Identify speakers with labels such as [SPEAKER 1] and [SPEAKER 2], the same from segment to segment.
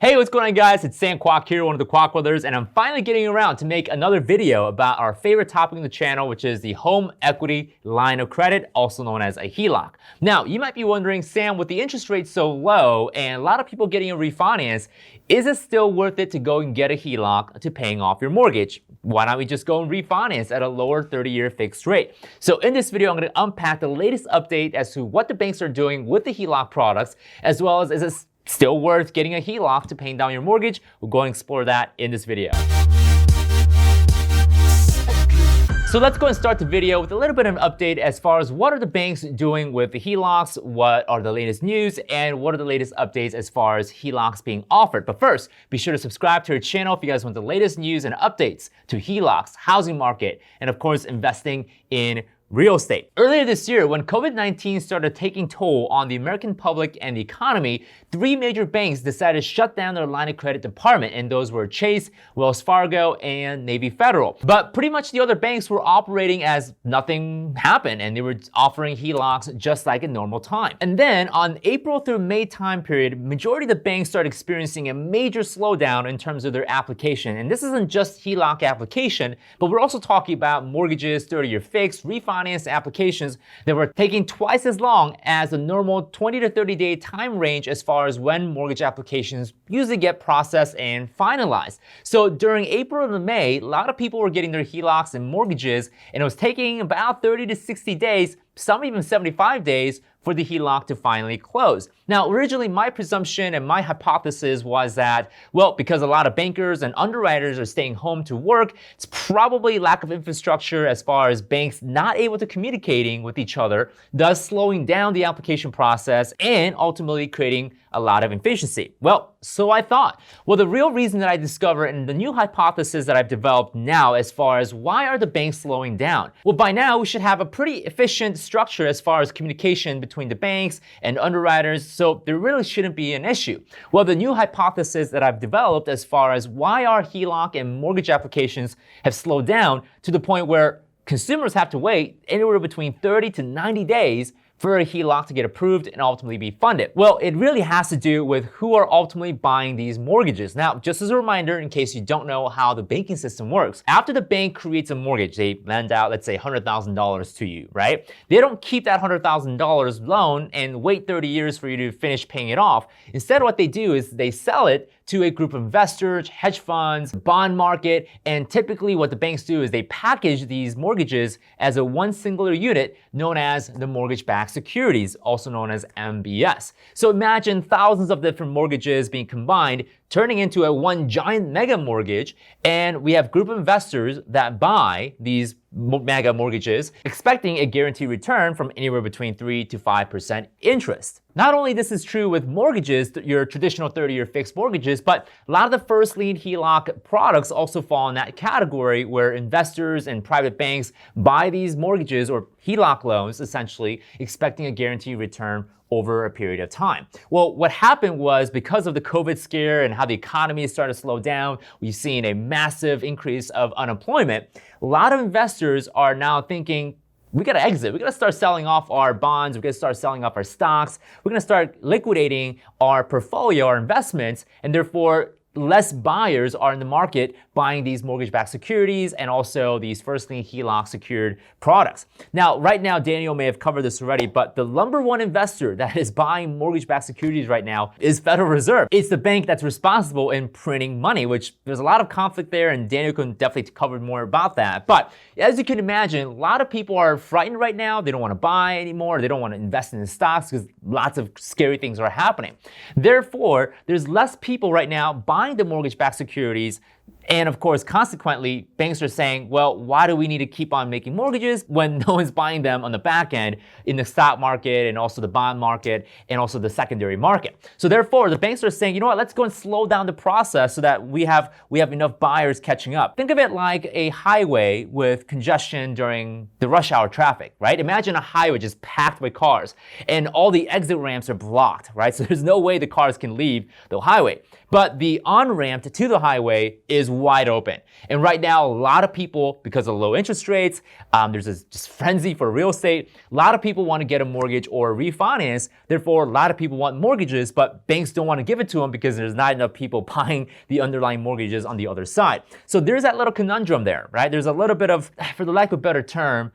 [SPEAKER 1] Hey, what's going on guys? It's Sam Kwok here, one of the Kwok brothers, and I'm finally getting around to make another video about our favorite topic on the channel, which is the home equity line of credit, also known as a HELOC. Now, you might be wondering, Sam, with the interest rate so low and a lot of people getting a refinance, is it still worth it to go and get a HELOC to paying off your mortgage? Why don't we just go and refinance at a lower 30-year fixed rate? So in this video, I'm going to unpack the latest update as to what the banks are doing with the HELOC products, as well as is it still worth getting a HELOC to paying down your mortgage? We'll go and explore that in this video. So let's go and start the video with a little bit of an update as far as what are the banks doing with the HELOCs, what are the latest news, and what are the latest updates as far as HELOCs being offered. But first, be sure to subscribe to our channel if you guys want the latest news and updates to HELOCs, housing market, and of course, investing in real estate. Earlier this year, when COVID-19 started taking toll on the American public and the economy, three major banks decided to shut down their line of credit department, and those were Chase, Wells Fargo, and Navy Federal. But pretty much the other banks were operating as nothing happened, and they were offering HELOCs just like a normal time. And then on April through May time period, majority of the banks started experiencing a major slowdown in terms of their application. And this isn't just HELOC application, but we're also talking about mortgages, 30-year fixed, refinance applications that were taking twice as long as the normal 20 to 30 day time range as far as when mortgage applications usually get processed and finalized. So during April and May, a lot of people were getting their HELOCs and mortgages, and it was taking about 30 to 60 days, some even 75 days, for the HELOC to finally close. Now, originally my presumption and my hypothesis was that, well, because a lot of bankers and underwriters are staying home to work, it's probably lack of infrastructure as far as banks not able to communicating with each other, thus slowing down the application process and ultimately creating a lot of inefficiency. Well, so I thought. Well, the real reason that I discovered and the new hypothesis that I've developed now as far as why are the banks slowing down? Well, by now we should have a pretty efficient structure as far as communication between the banks and underwriters, so there really shouldn't be an issue. Well, the new hypothesis that I've developed as far as why our HELOC and mortgage applications have slowed down to the point where consumers have to wait anywhere between 30 to 90 days for a HELOC to get approved and ultimately be funded. Well, it really has to do with who are ultimately buying these mortgages. Now, just as a reminder, in case you don't know how the banking system works, after the bank creates a mortgage, they lend out, let's say, $100,000 to you, right? They don't keep that $100,000 loan and wait 30 years for you to finish paying it off. Instead, what they do is they sell it to a group of investors, hedge funds, bond market, and typically what the banks do is they package these mortgages as a one singular unit known as the mortgage-backed securities, also known as MBS. So imagine thousands of different mortgages being combined, turning into a one giant mega mortgage, and we have group of investors that buy these mega mortgages, expecting a guaranteed return from anywhere between 3 to 5% interest. Not only this is true with mortgages, your traditional 30-year fixed mortgages, but a lot of the first lien HELOC products also fall in that category where investors and private banks buy these mortgages or HELOC loans, essentially expecting a guaranteed return over a period of time. Well, what happened was because of the COVID scare and how the economy started to slow down, we've seen a massive increase of unemployment. A lot of investors are now thinking, we gotta exit. We gotta start selling off our bonds. We gotta start selling off our stocks. We're gonna start liquidating our portfolio, our investments, and therefore less buyers are in the market buying these mortgage-backed securities and also these first lien HELOC secured products. Now, right now, Daniel may have covered this already, but the number one investor that is buying mortgage-backed securities right now is Federal Reserve. It's the bank that's responsible in printing money, which there's a lot of conflict there, and Daniel can definitely cover more about that. But as you can imagine, a lot of people are frightened right now. They don't want to buy anymore. They don't want to invest in the stocks because lots of scary things are happening. Therefore, there's less people right now buying the mortgage-backed securities. And of course, consequently, banks are saying, well, why do we need to keep on making mortgages when no one's buying them on the back end in the stock market and also the bond market and also the secondary market? So therefore, the banks are saying, you know what, let's go and slow down the process so that we have enough buyers catching up. Think of it like a highway with congestion during the rush hour traffic, right? Imagine a highway just packed with cars and all the exit ramps are blocked, right? So there's no way the cars can leave the highway. But the on-ramp to the highway is wide open. And right now, a lot of people, because of low interest rates, there's this just frenzy for real estate. A lot of people want to get a mortgage or refinance. Therefore, a lot of people want mortgages, but banks don't want to give it to them because there's not enough people buying the underlying mortgages on the other side. So there's that little conundrum there, right? There's a little bit of, for the lack of a better term,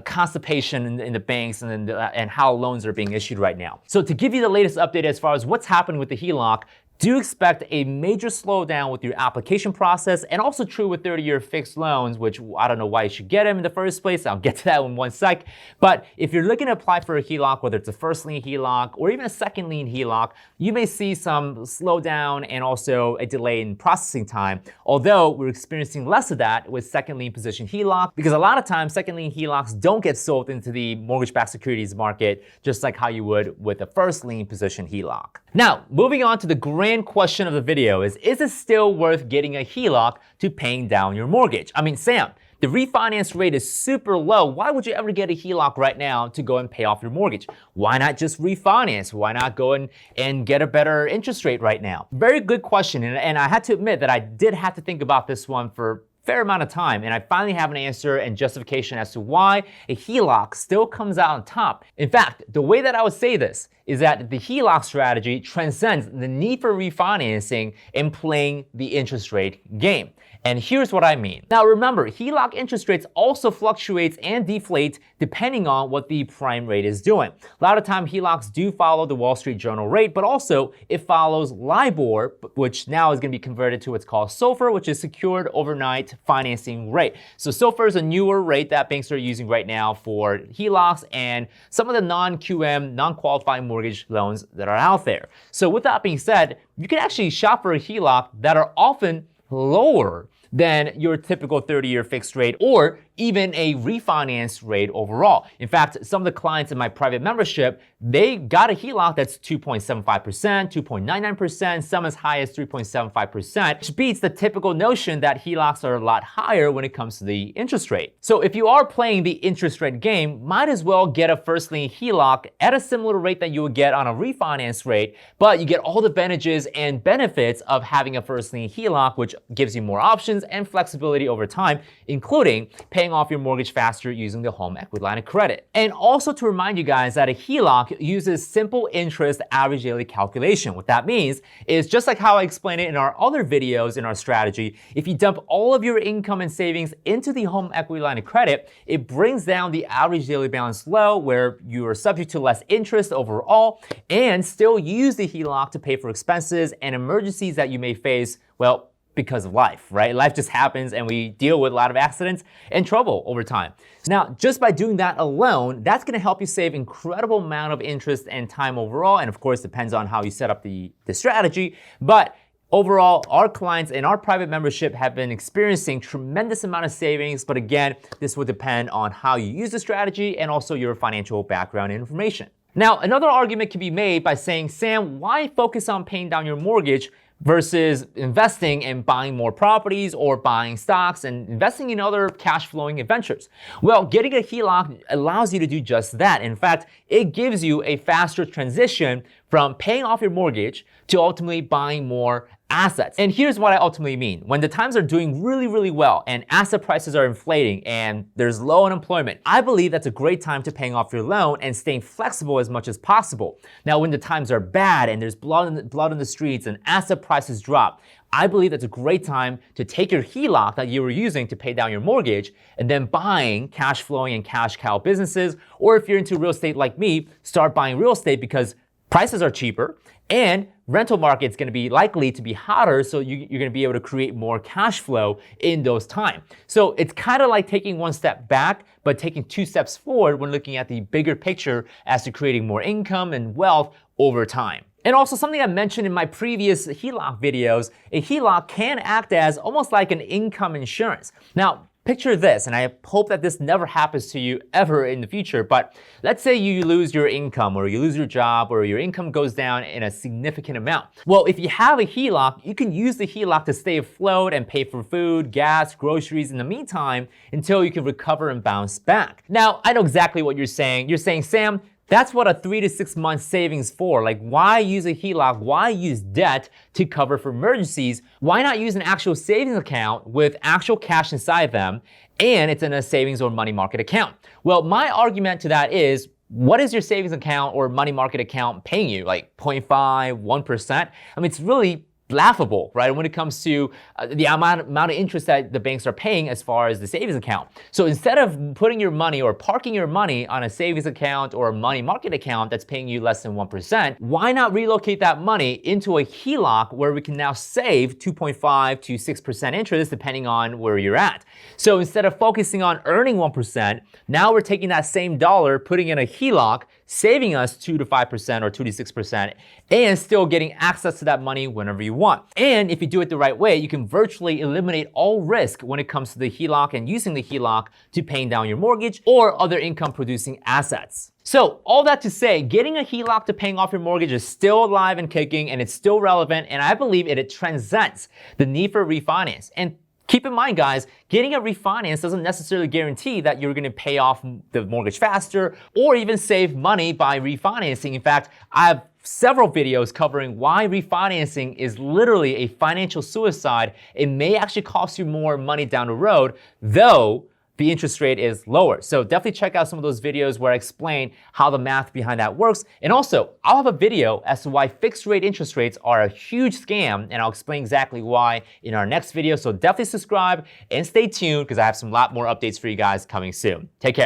[SPEAKER 1] constipation in the banks and how loans are being issued right now. So to give you the latest update as far as what's happening with the HELOC, do expect a major slowdown with your application process, and also true with 30-year fixed loans, which I don't know why you should get them in the first place. I'll get to that in one sec. But if you're looking to apply for a HELOC, whether it's a first lien HELOC or even a second lien HELOC, you may see some slowdown and also a delay in processing time. Although we're experiencing less of that with second lien position HELOC, because a lot of times second lien HELOCs don't get sold into the mortgage-backed securities market, just like how you would with a first lien position HELOC. Now, moving on to the grand question of the video is it still worth getting a HELOC to paying down your mortgage? I mean, Sam, the refinance rate is super low. Why would you ever get a HELOC right now to go and pay off your mortgage? Why not just refinance? Why not go and get a better interest rate right now? Very good question, and I had to admit that I did have to think about this one for fair amount of time, and I finally have an answer and justification as to why a HELOC still comes out on top. In fact, the way that I would say this is that the HELOC strategy transcends the need for refinancing and playing the interest rate game. And here's what I mean. Now remember, HELOC interest rates also fluctuates and deflate depending on what the prime rate is doing. A lot of time HELOCs do follow the Wall Street Journal rate, but also it follows LIBOR, which now is going to be converted to what's called SOFR, which is secured overnight financing rate. So SOFR is a newer rate that banks are using right now for HELOCs and some of the non-QM, non-qualifying mortgage loans that are out there. So with that being said, you can actually shop for a HELOC that are often lower than your typical 30-year fixed rate or even a refinance rate overall. In fact, some of the clients in my private membership, they got a HELOC that's 2.75%, 2.99%, some as high as 3.75%, which beats the typical notion that HELOCs are a lot higher when it comes to the interest rate. So if you are playing the interest rate game, might as well get a first lien HELOC at a similar rate that you would get on a refinance rate, but you get all the advantages and benefits of having a first lien HELOC, which gives you more options and flexibility over time, including paying off your mortgage faster using the home equity line of credit. And also to remind you guys that a HELOC uses simple interest average daily calculation. What that means is just like how I explained it in our other videos in our strategy, if you dump all of your income and savings into the home equity line of credit, it brings down the average daily balance low where you are subject to less interest overall and still use the HELOC to pay for expenses and emergencies that you may face, well, because of life, right? Life just happens and we deal with a lot of accidents and trouble over time. Now, just by doing that alone, that's gonna help you save incredible amount of interest and time overall, and of course, depends on how you set up the strategy, but overall, our clients in our private membership have been experiencing tremendous amount of savings, but again, this would depend on how you use the strategy and also your financial background and information. Now, another argument can be made by saying, Sam, why focus on paying down your mortgage versus investing and buying more properties or buying stocks and investing in other cash flowing ventures? Well, getting a HELOC allows you to do just that. In fact, it gives you a faster transition from paying off your mortgage to ultimately buying more assets. And here's what I ultimately mean. When the times are doing really, really well and asset prices are inflating and there's low unemployment, I believe that's a great time to paying off your loan and staying flexible as much as possible. Now, when the times are bad and there's blood in the streets and asset prices drop, I believe that's a great time to take your HELOC that you were using to pay down your mortgage and then buying cash flowing and cash cow businesses, or if you're into real estate like me, start buying real estate because prices are cheaper and rental market's gonna be likely to be hotter, so you're gonna be able to create more cash flow in those times. So it's kind of like taking one step back, but taking two steps forward when looking at the bigger picture as to creating more income and wealth over time. And also something I mentioned in my previous HELOC videos, a HELOC can act as almost like an income insurance. Now, picture this, and I hope that this never happens to you ever in the future, but let's say you lose your income or you lose your job or your income goes down in a significant amount. Well, if you have a HELOC, you can use the HELOC to stay afloat and pay for food, gas, groceries in the meantime until you can recover and bounce back. Now, I know exactly what you're saying. You're saying, Sam, That's what a 3 to 6 month savings for. Like, why use a HELOC? Why use debt to cover for emergencies? Why not use an actual savings account with actual cash inside them, and it's in a savings or money market account? Well, my argument to that is, what is your savings account or money market account paying you? Like 0.5, 1%? I mean, it's really laughable, right? When it comes to the amount of interest that the banks are paying as far as the savings account. So instead of putting your money or parking your money on a savings account or a money market account that's paying you less than 1%, why not relocate that money into a HELOC where we can now save 2.5 to 6% interest depending on where you're at. So instead of focusing on earning 1%, now we're taking that same dollar, putting in a HELOC, saving us 2 to 5% or 2 to 6%, and still getting access to that money whenever you want. And if you do it the right way, you can virtually eliminate all risk when it comes to the HELOC and using the HELOC to paying down your mortgage or other income producing assets. So all that to say, getting a HELOC to paying off your mortgage is still alive and kicking, and it's still relevant, and I believe it transcends the need for refinance. And keep in mind, guys, getting a refinance doesn't necessarily guarantee that you're gonna pay off the mortgage faster or even save money by refinancing. In fact, I have several videos covering why refinancing is literally a financial suicide. It may actually cost you more money down the road, though the interest rate is lower. So definitely check out some of those videos where I explain how the math behind that works. And also, I'll have a video as to why fixed rate interest rates are a huge scam, and I'll explain exactly why in our next video. So definitely subscribe and stay tuned because I have some lot more updates for you guys coming soon. Take care.